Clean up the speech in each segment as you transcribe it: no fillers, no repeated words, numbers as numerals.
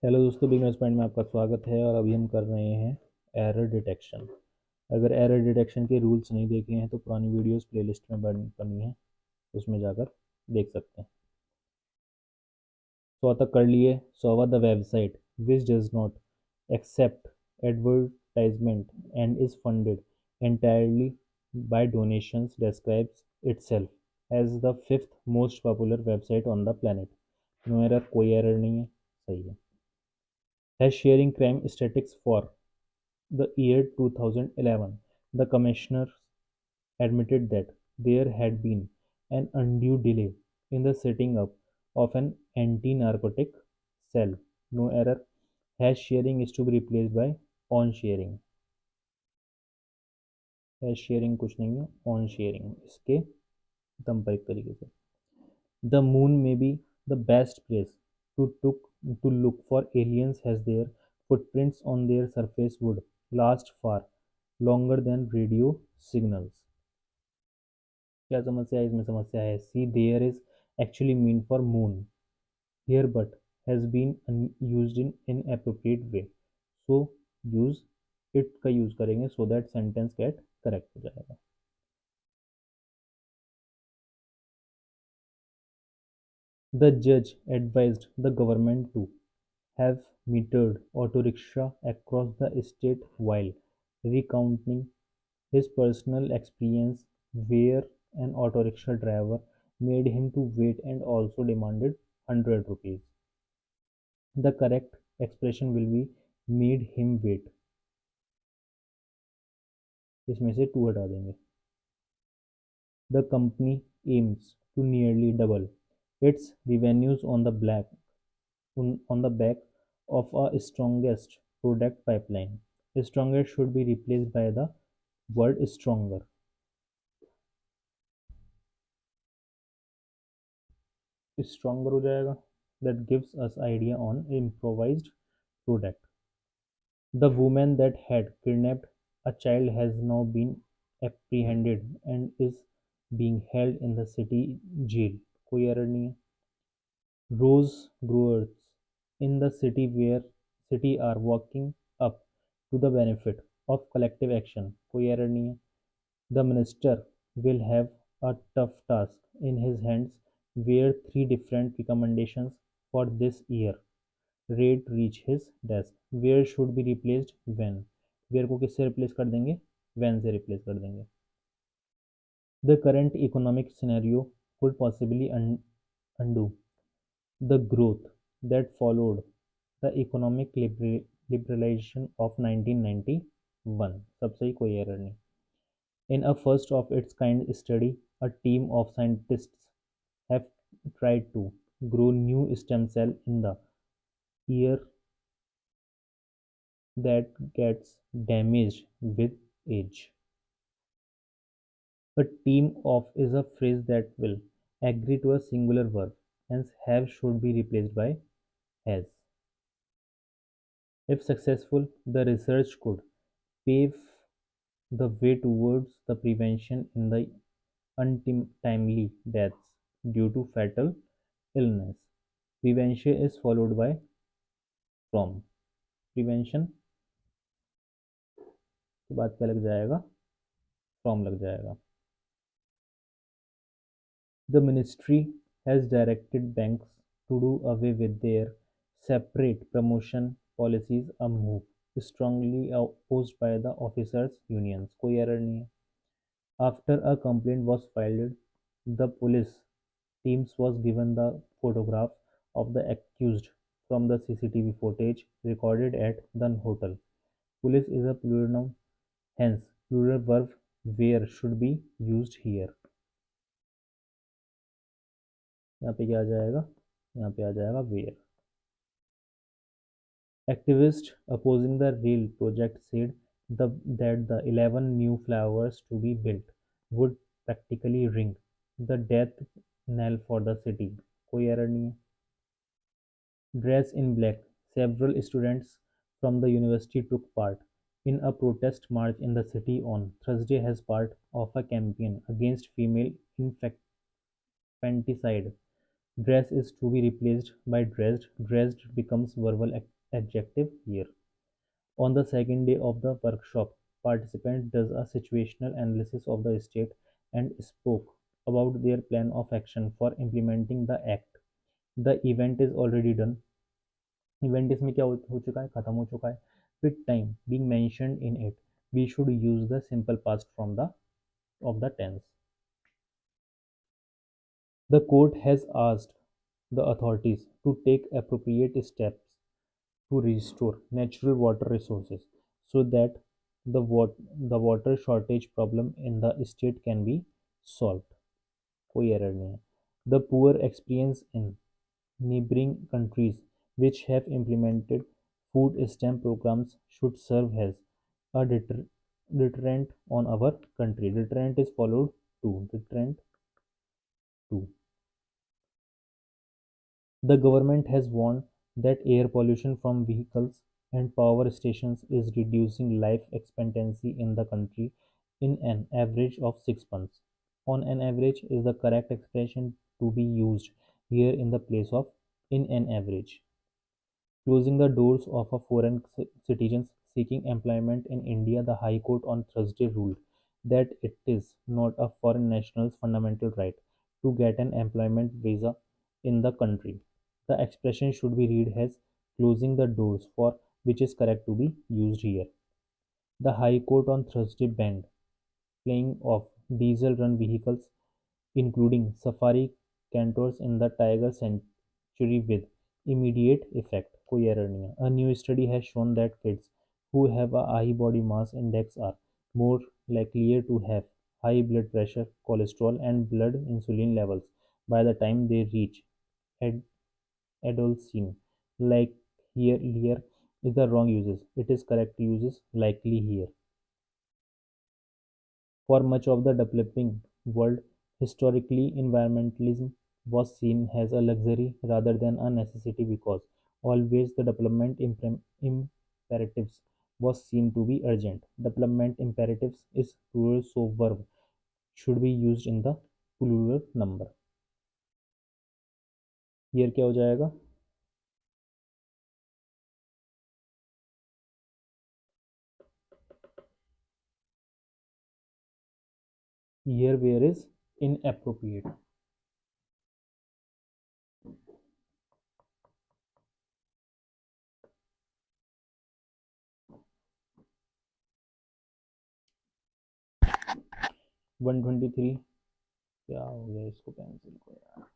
Hello दोस्तों, beginners point में आपका स्वागत है। और अभी हम कर रहे हैं एरर डिटेक्शन। अगर एरर डिटेक्शन के रूल्स नहीं देखे हैं तो पुरानी वीडियोस प्लेलिस्ट में बनी है, उसमें जाकर देख सकते हैं। सो तक कर लिए। So the website which does not accept advertisement and is funded entirely by donations describes itself as the fifth most popular website on the planet। No error, कोई एरर नहीं है, सही है। है sharing crime statistics for the year 2011, the commissioner admitted that there had been an undue delay in the setting up of an anti-narcotic cell. No error. Hash sharing is to be replaced by on sharing। Hash sharing कुछ नहीं है, on sharing इसके दम पर एक तरीके से। The moon may be the best place to look for aliens as their footprints on their surface would last far longer than radio signals। क्या समस्या है इसमें? समस्या है see there is actually mean for moon here but has been used in inappropriate way. So use it का use करेंगे so that sentence get correct हो जाएगा। द जज advised the government to have metered auto rickshaw across the state while recounting his personal experience where an auto rickshaw driver made him to wait and also demanded 100 rupees। The correct expression will be made him wait। इसमें से to हटा देंगे। The company aims to nearly double its revenues on the back of a strongest product pipeline। Strongest should be replaced by the word stronger। stronger हो जाएगा। That gives us idea on improvised product। The woman that had kidnapped a child has now been apprehended and is being held in the city jail। कोई error नहीं है। Rose growers in the city are walking up to the benefit of collective action। कोई error नहीं है। The minister will have a tough task in his hands where three different recommendations for this year rate reach his desk। Where should be replaced when। where को किससे replace कर देंगे? when से replace कर देंगे। The current economic scenario could possibly undo the growth that followed the economic liberalization of 1991। सब सही, कोई एरर नहीं। In a first of its kind study, a team of scientists have tried to grow new stem cell in the ear that gets damaged with age। A team of is a phrase that will agree to a singular verb, hence have should be replaced by has। If successful, the research could pave the way towards the prevention in the untimely deaths due to fatal illness। Prevention is followed by from। Prevention के बाद क्या लग जाएगा? From लग जाएगा। The ministry has directed banks to do away with their separate promotion policies, a move strongly opposed by the officers unions. कोई error नहीं है। After a complaint was filed, the police teams was given the photograph of the accused from the CCTV footage recorded at the hotel। Police is a plural noun, hence plural verb where should be used here। यहाँ पे क्या आ जाएगा? यहाँ पे आ जाएगा where। Activists opposing the rail project said that the 11 new flyovers to be built would practically ring the death knell for the city। कोई error नहीं है। Dressed in black, several students from the university took part in a protest march in the city on Thursday as part of a campaign against female infanticide। Dress is to be replaced by dressed. Dressed becomes verbal adjective here. On the second day of the workshop, participant does a situational analysis of the state and spoke about their plan of action for implementing the act. The event is already done. Event इसमें क्या हो चुका है, खत्म हो चुका है. With time being mentioned in it, we should use the simple past from the of the tense. The court has asked the authorities to take appropriate steps to restore natural water resources so that the water shortage problem in the state can be solved. कोई error नहीं है. The poor experience in neighboring countries which have implemented food stamp programs should serve as a deterrent on our country. Deterrent is followed to deterrent to. The government has warned that air pollution from vehicles and power stations is reducing life expectancy in the country in an average of 6 months. On an average is the correct expression to be used here in the place of in an average. Closing the doors of a foreign citizens seeking employment in India, the High Court on Thursday ruled that it is not a foreign national's fundamental right to get an employment visa in the country. The expression should be read as closing the doors for which is correct to be used here. The High Court on Thursday banned flying of diesel run vehicles including safari cantors in the tiger sanctuary with immediate effect. कोई error नहीं है. A new study has shown that kids who have a high body mass index are more likely to have high blood pressure, cholesterol, and blood insulin levels by the time they reach ad- adolescence. Like here is the wrong uses. It is correct uses likely here. For much of the developing world, historically environmentalism was seen as a luxury rather than a necessity because always the development imperatives was seen to be urgent. Development imperatives is plural, so verb should be used in the plural number. Here क्या हो जाएगा? Here where is inappropriate. 123 क्या हो गया इसको pencil को यार.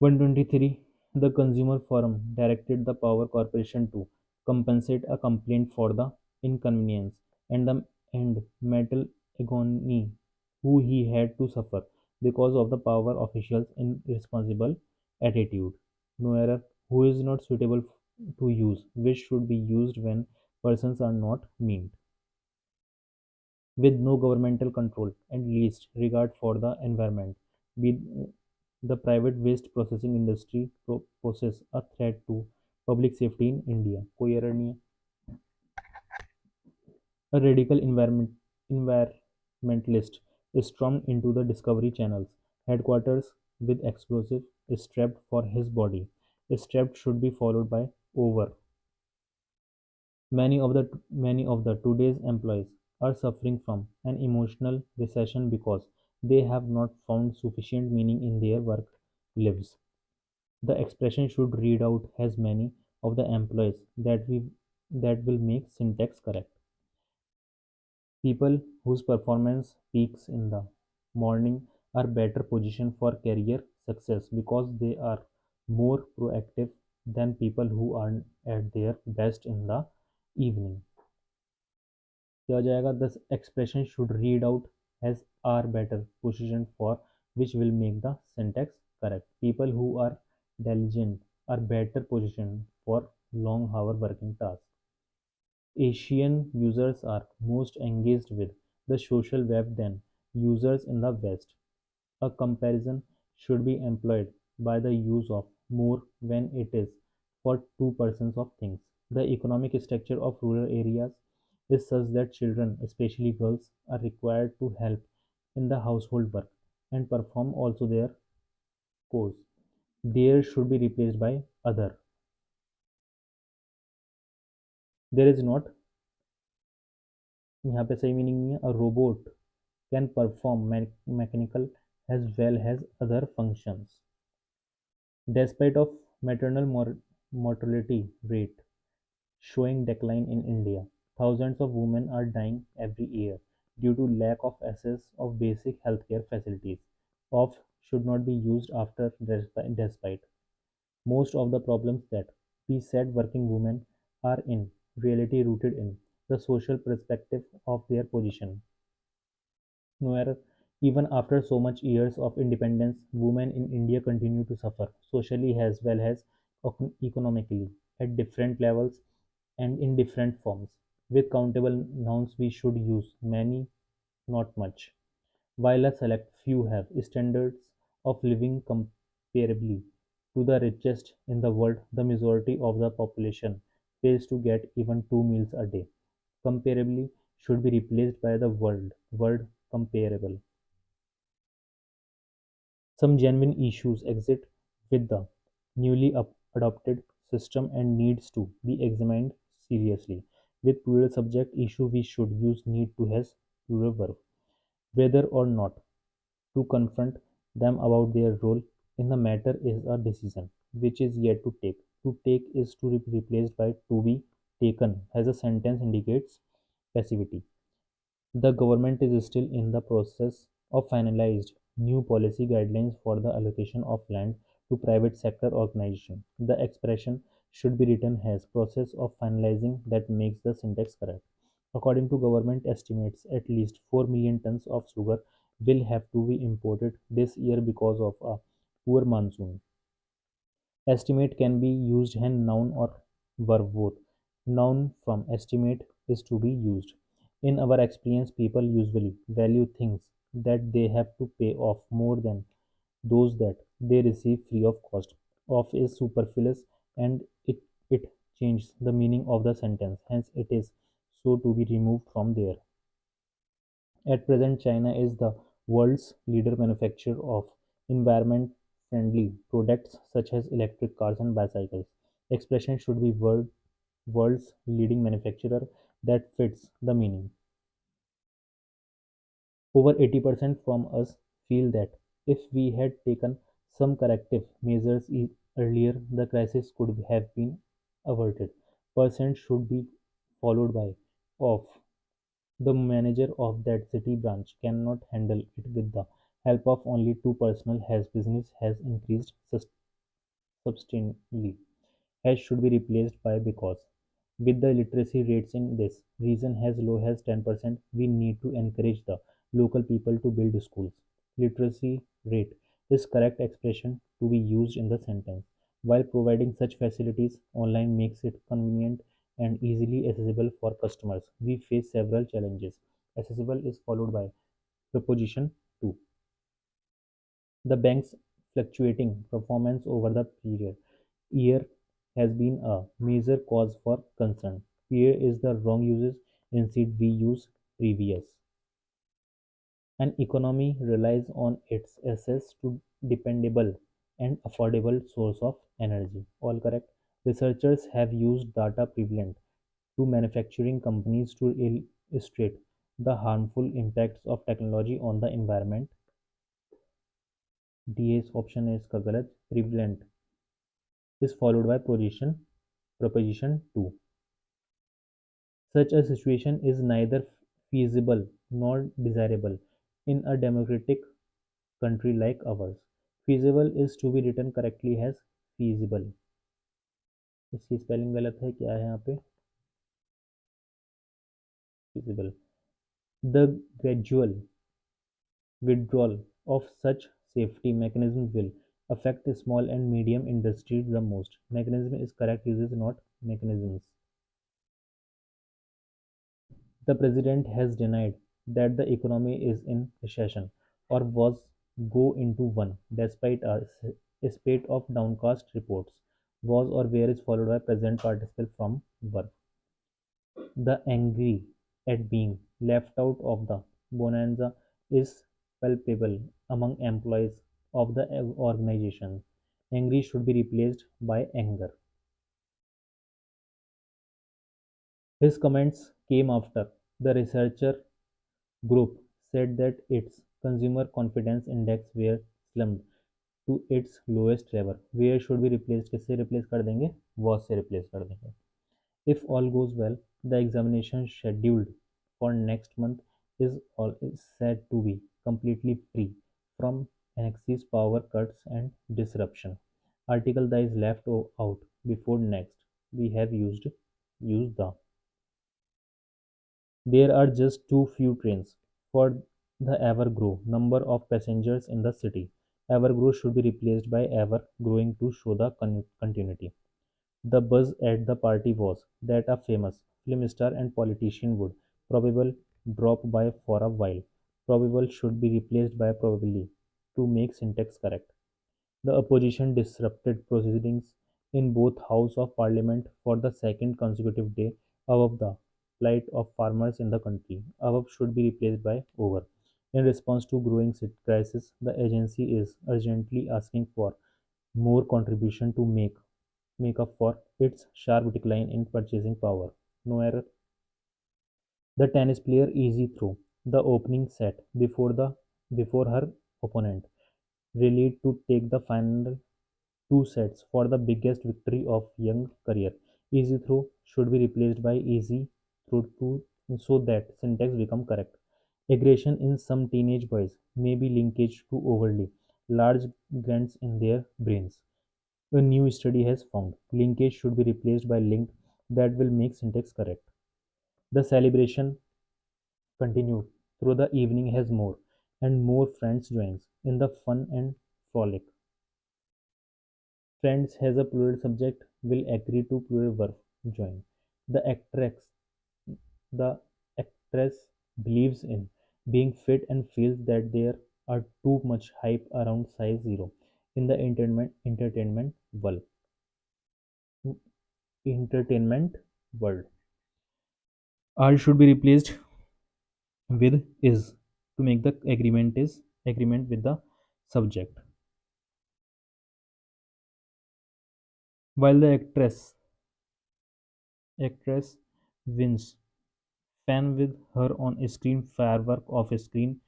123. The Consumer Forum directed the Power Corporation to compensate a complaint for the inconvenience and mental agony who he had to suffer because of the power officials' irresponsible attitude. No error. Who is not suitable to use, which should be used when persons are not meant. With no governmental control and least regard for the environment. Be the private waste processing industry poses a threat to public safety in India. कोई error नहीं है. A radical environmentalist stormed into the Discovery Channel's headquarters with explosive strapped for his body. Strapped should be followed by over. Many of the today's employees are suffering from an emotional recession because they have not found sufficient meaning in their work lives. The expression should read out as many of the employees that will make syntax correct. People whose performance peaks in the morning are better positioned for career success because they are more proactive than people who are at their best in the evening. क्या हो जाएगा? This expression should read out as are better positioned for which will make the syntax correct. People who are diligent are better positioned for long hour working tasks. Asian users are most engaged with the social web than users in the West. A comparison should be employed by the use of more when it is for two persons of things. The economic structure of rural areas is such that children, especially girls, are required to help in the household work and perform also their chores. There should be replaced by other. There is not, यहाँ पे सही meaning नहीं है, a robot can perform mechanical as well as other functions. Despite of maternal mortality rate showing decline in India, thousands of women are dying every year due to lack of access of basic healthcare facilities. Of should not be used after despite. Most of the problems that we said working women are in reality rooted in the social perspective of their position. Nowhere, even after so much years of independence, women in India continue to suffer socially as well as economically at different levels and in different forms. With countable nouns, we should use many, not much. While a select few have standards of living comparably to the richest in the world, the majority of the population fails to get even 2 meals a day. Comparably should be replaced by the word comparable. Some genuine issues exist with the newly adopted system and needs to be examined seriously. With plural subject issue, we should use need to has plural verb, whether or not to confront them about their role in the matter is a decision which is yet to take. To take is to be replaced by to be taken as a sentence indicates passivity. The government is still in the process of finalized new policy guidelines for the allocation of land to private sector organization. The expression should be written as process of finalizing that makes the syntax correct. According to government estimates, at least 4 million tons of sugar will have to be imported this year because of a poor monsoon. Estimate can be used in noun or verb both. Noun from estimate is to be used. In our experience, people usually value things that they have to pay off more than those that they receive free of cost. Off is superfluous and it changes the meaning of the sentence. Hence, it is so to be removed from there. At present, China is the world's leader manufacturer of environment-friendly products such as electric cars and bicycles. Expression should be world's leading manufacturer that fits the meaning. Over 80% from us feel that if we had taken some corrective measures earlier, the crisis could have been averted. Percent should be followed by of. The manager of that city branch cannot handle it with the help of only two personnel as business has increased substantially. Has should be replaced by because. With the literacy rates in this region as low as 10%, we need to encourage the local people to build schools. Literacy rate is correct expression to be used in the sentence. While providing such facilities, online makes it convenient and easily accessible for customers. We face several challenges. Accessible is followed by proposition 2. The bank's fluctuating performance over the period year has been a major cause for concern. Here is the wrong uses. Instead, we use previous. An economy relies on its access to dependable and affordable source of energy. All correct. Researchers have used data prevalent to manufacturing companies to illustrate the harmful impacts of technology on the environment. DA's option is का गलत. Prevalent is followed by proposition 2. Such a situation is neither feasible nor desirable in a democratic country like ours. Feasible is to be written correctly as feasible. इसकी spelling गलत है, क्या है यहाँ पे? Feasible. The gradual withdrawal of such safety mechanisms will affect small and medium industries the most. Mechanism is correct, use is not mechanisms. The president has denied that the economy is in recession or was go into one, despite a spate of downcast reports. Was or where is followed by present participle from work. The angry at being left out of the bonanza is palpable among employees of the organization. Angry should be replaced by anger. His comments came after the researcher group said that its consumer confidence index were slumped to its lowest ever. Where should be replaced? किससे replace कर देंगे? Was से replace कर देंगे. If all goes well, the examination scheduled for next month is said to be completely free from anxious power cuts and disruption. Article that is left out before next. We have used the. There are just too few trains for the ever-grow number of passengers in the city. Ever-grow should be replaced by ever-growing to show the continuity. The buzz at the party was that a famous film star and politician would probably drop by for a while. Probable should be replaced by probably to make syntax correct. The opposition disrupted proceedings in both House of Parliament for the second consecutive day above the plight of farmers in the country. Above should be replaced by over. In response to growing crisis, the agency is urgently asking for more contribution to make up for its sharp decline in purchasing power. No error. The tennis player easy through the opening set before her opponent rallied to take the final two sets for the biggest victory of young career. Easy through should be replaced by easy through to so that syntax become correct. Aggression in some teenage boys may be linkage to overly large glands in their brains. A new study has found linkage should be replaced by linked that will make syntax correct. The celebration continued through the evening as more and more friends joins in the fun and frolic. Friends has a plural subject will agree to plural verb join. The actress the actress believes in being fit and feels that there are too much hype around size zero in the entertainment world. Are should be replaced with is to make the agreement with the subject. While the actress wins fan with her on screen firework off screen,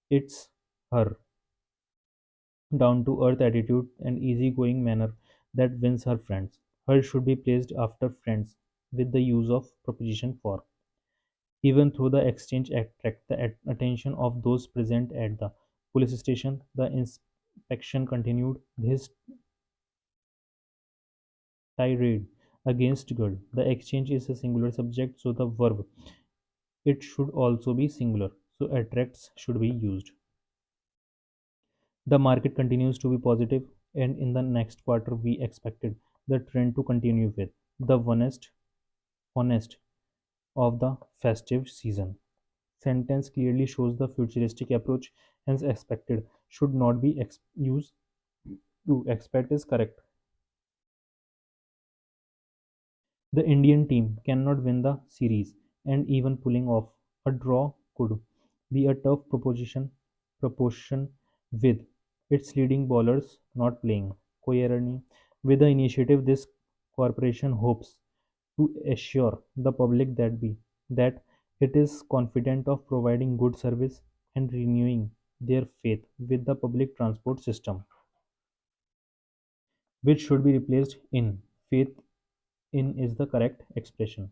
it's her down to earth attitude and easygoing manner that wins her friends. Her should be placed after friends with the use of proposition for. Even though the exchange attract the attention of those present at the police station, the inspection continued his tirade against girl. The exchange is a singular subject, so the verb it should also be singular. So attracts should be used. The market continues to be positive, and in the next quarter we expected the trend to continue with the honest of the festive season. Sentence clearly shows the futuristic approach, hence expected should not be used to expect is correct. The Indian team cannot win the series, and even pulling off a draw could be a tough proportion with its leading bowlers not playing. Coherently with the initiative, this corporation hopes to assure the public that it is confident of providing good service and renewing their faith with the public transport system, which should be replaced in faith in is the correct expression.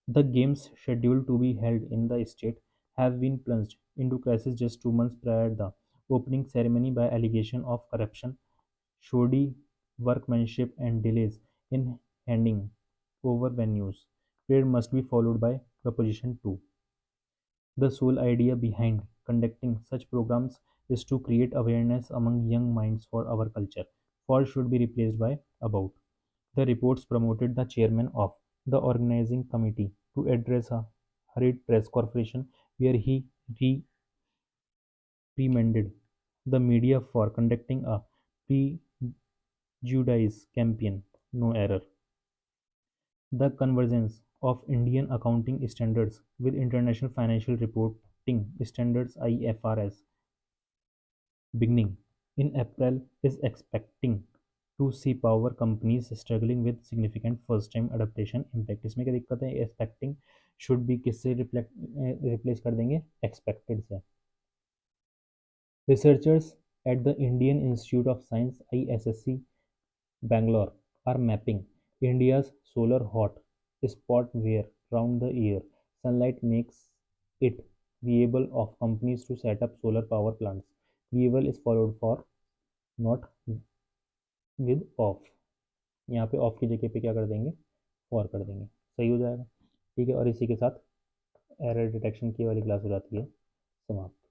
The games scheduled to be held in the state have been plunged into crisis just 2 months prior to the opening ceremony by allegation of corruption, shoddy workmanship, and delays in handing over venues. Prayer must be followed by Proposition 2. The sole idea behind conducting such programs is to create awareness among young minds for our culture. For should be replaced by about. The reports promoted the chairman of the organizing committee to address a hurried press conference where he reprimanded the media for conducting a prejudice campaign. No error. The convergence of Indian accounting standards with International Financial Reporting Standards IFRS beginning in April is expecting to see power companies struggling with significant first time adaptation impact. इसमें क्या दिक्कत है? Expecting should be किससे replace कर देंगे? Expected से. Researchers at the Indian Institute of Science ISSC Bangalore are mapping India's solar hot spot where round the year sunlight makes it viable of companies to set up solar power plants. Viable is followed for not with of. यहाँ पे of की जगह पे क्या कर देंगे? For कर देंगे. सही हो जाएगा. ठीक है. और इसी के साथ एरर डिटेक्शन की वाली क्लास हो जाती है समाप्त.